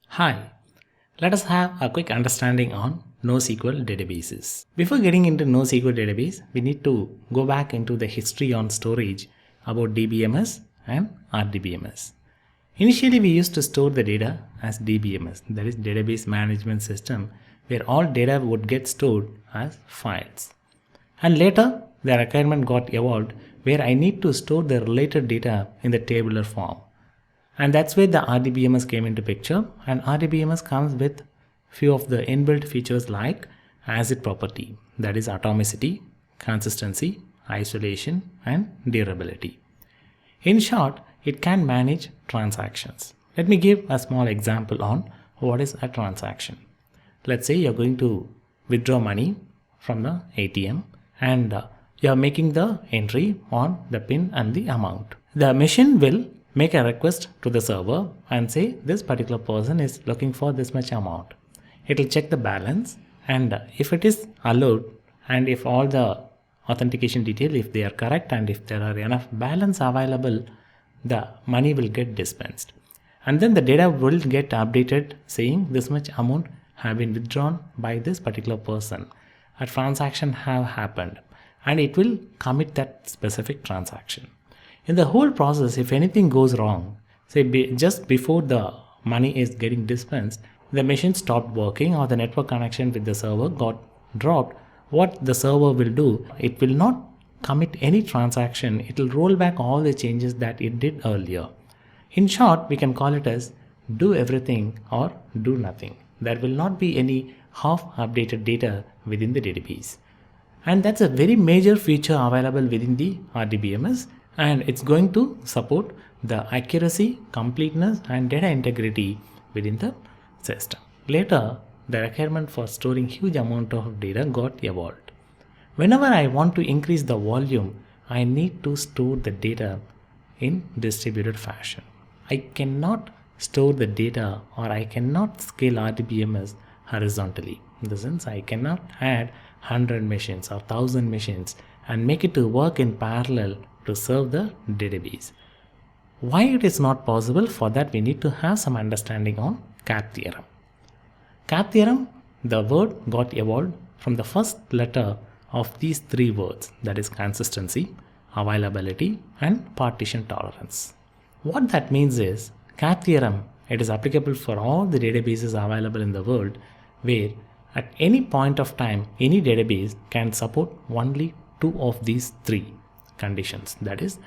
Hi, let us have a quick understanding on NoSQL databases. Before getting into NoSQL database, we need to go back into the history on storage about DBMS and RDBMS. Initially, we used to store the data as DBMS, that is Database Management System, where all data would get stored as files. And later, the requirement got evolved where I need to store the related data in the tabular form. And that's where the RDBMS came into picture, and RDBMS comes with few of the inbuilt features like ACID property, that is atomicity, consistency, isolation, and durability. In short, it can manage transactions. Let me give a small example on what is a transaction. Let's say you're going to withdraw money from the ATM and you're making the entry on the PIN and the amount. The machine will make a request to the server and say this particular person is looking for this much amount. It will check the balance, and if it is allowed and if all the authentication detail, if they are correct and if there are enough balance available, the money will get dispensed. And then the data will get updated saying this much amount have been withdrawn by this particular person. A transaction have happened and it will commit that specific transaction. In the whole process, if anything goes wrong, say just before the money is getting dispensed, the machine stopped working or the network connection with the server got dropped, what the server will do, it will not commit any transaction, it will roll back all the changes that it did earlier. In short, we can call it as do everything or do nothing. There will not be any half updated data within the database. And that's a very major feature available within the RDBMS, and it's going to support the accuracy, completeness, and data integrity within the system. Later, the requirement for storing huge amount of data got evolved. Whenever I want to increase the volume, I need to store the data in distributed fashion. I cannot store the data or I cannot scale RDBMS horizontally. In the sense, I cannot add 100 machines or 1000 machines and make it to work in parallel to serve the database. Why it is not possible? For that we need to have some understanding on CAP theorem. CAP theorem, the word got evolved from the first letter of these three words, that is consistency, availability, and partition tolerance. What that means is CAP theorem, it is applicable for all the databases available in the world where at any point of time any database can support only two of these three conditions, that is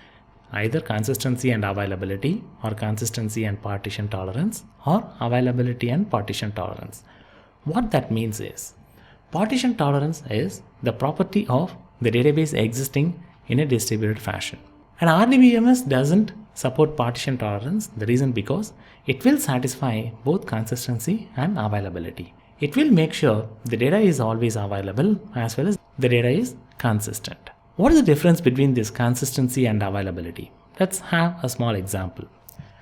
either consistency and availability or consistency and partition tolerance or availability and partition tolerance. What that means is partition tolerance is the property of the database existing in a distributed fashion. And RDBMS doesn't support partition tolerance. The reason because it will satisfy both consistency and availability. It will make sure the data is always available as well as the data is consistent. What is the difference between this consistency and availability? Let's have a small example.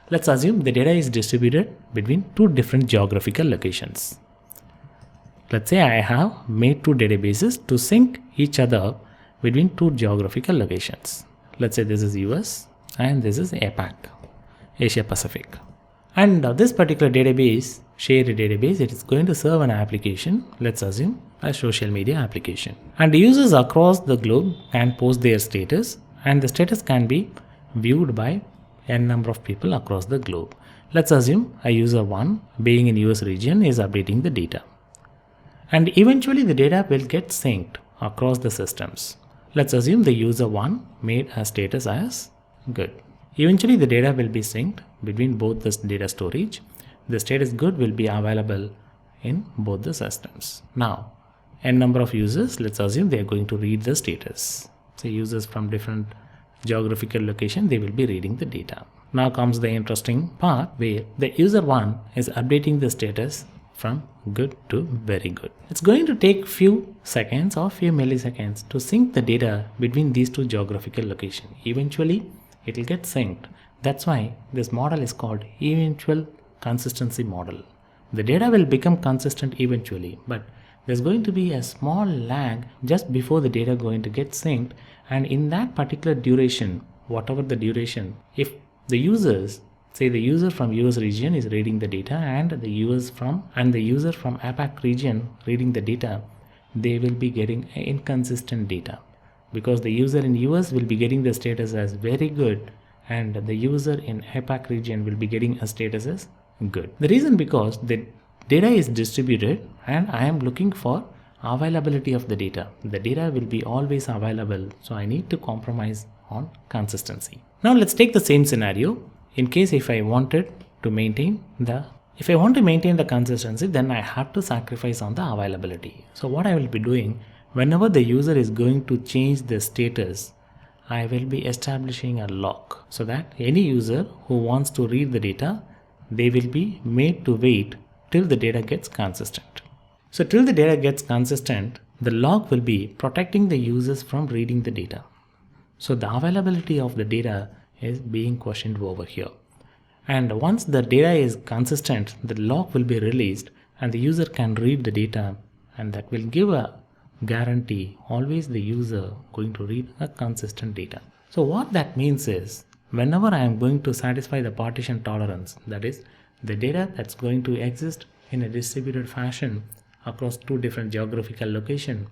Let's assume the data is distributed between two different geographical locations. Let's say I have made two databases to sync each other between two geographical locations. Let's say this is US and this is APAC, Asia Pacific. And this particular database, shared database, it is going to serve an application, let's assume a social media application. And the users across the globe can post their status, and the status can be viewed by n number of people across the globe. Let's assume a user 1 being in US region is updating the data. And eventually the data will get synced across the systems. Let's assume the user 1 made a status as good. Eventually the data will be synced between both the data storage. The status good will be available in both the systems. Now, n number of users, let's assume they are going to read the status. So users from different geographical location, they will be reading the data. Now comes the interesting part where the user 1 is updating the status from good to very good. It's going to take few seconds or few milliseconds to sync the data between these two geographical locations. Eventually, it will get synced. That's why this model is called eventual consistency model. The data will become consistent eventually, but there's going to be a small lag just before the data going to get synced, and in that particular duration, whatever the duration, if the users say the user from US region is reading the data and the user from APAC region reading the data, they will be getting inconsistent data, because the user in US will be getting the status as very good and the user in APAC region will be getting a status as good. The reason because the data is distributed and I am looking for availability of the data. The data will be always available, so I need to compromise on consistency. Now let's take the same scenario. In case if I want to maintain the consistency, then I have to sacrifice on the availability. So what I will be doing, whenever the user is going to change the status, I will be establishing a lock so that any user who wants to read the data, they will be made to wait till the data gets consistent. So till the data gets consistent, the lock will be protecting the users from reading the data. So the availability of the data is being questioned over here. And once the data is consistent, the lock will be released and the user can read the data, and that will give a guarantee always the user going to read a consistent data. So what that means is, whenever I am going to satisfy the partition tolerance, that is the data that's going to exist in a distributed fashion across two different geographical locations,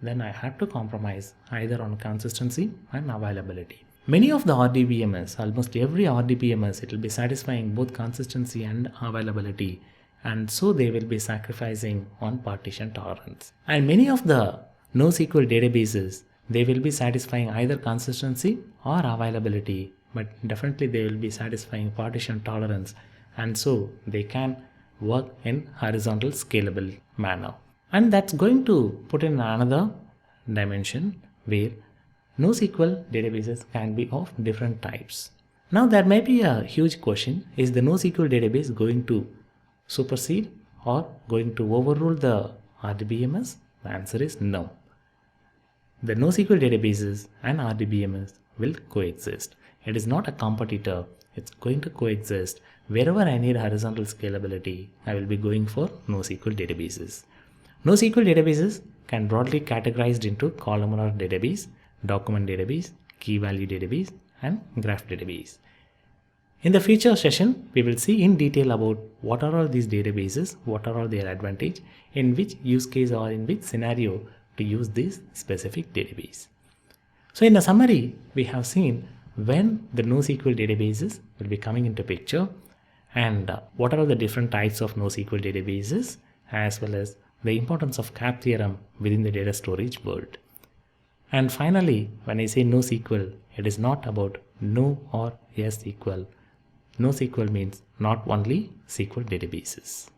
then I have to compromise either on consistency and availability. Many of the RDBMS, almost every RDBMS, it will be satisfying both consistency and availability, and so they will be sacrificing on partition tolerance. And many of the NoSQL databases, they will be satisfying either consistency or availability, but definitely they will be satisfying partition tolerance, and so they can work in horizontal scalable manner. And that's going to put in another dimension where NoSQL databases can be of different types. Now there may be a huge question, is the NoSQL database going to supersede or going to overrule the RDBMS? The answer is no. The NoSQL databases and RDBMS will coexist. It is not a competitor, it's going to coexist. Wherever I need horizontal scalability, I will be going for NoSQL databases. NoSQL databases can broadly categorized into columnar database, document database, key value database, and graph database. In the future session, we will see in detail about what are all these databases, what are all their advantage, in which use case or in which scenario to use this specific database. So in a summary, we have seen when the NoSQL databases will be coming into picture, and what are the different types of NoSQL databases, as well as the importance of CAP theorem within the data storage world. And finally, when I say NoSQL, it is not about no or yes SQL. NoSQL means not only SQL databases.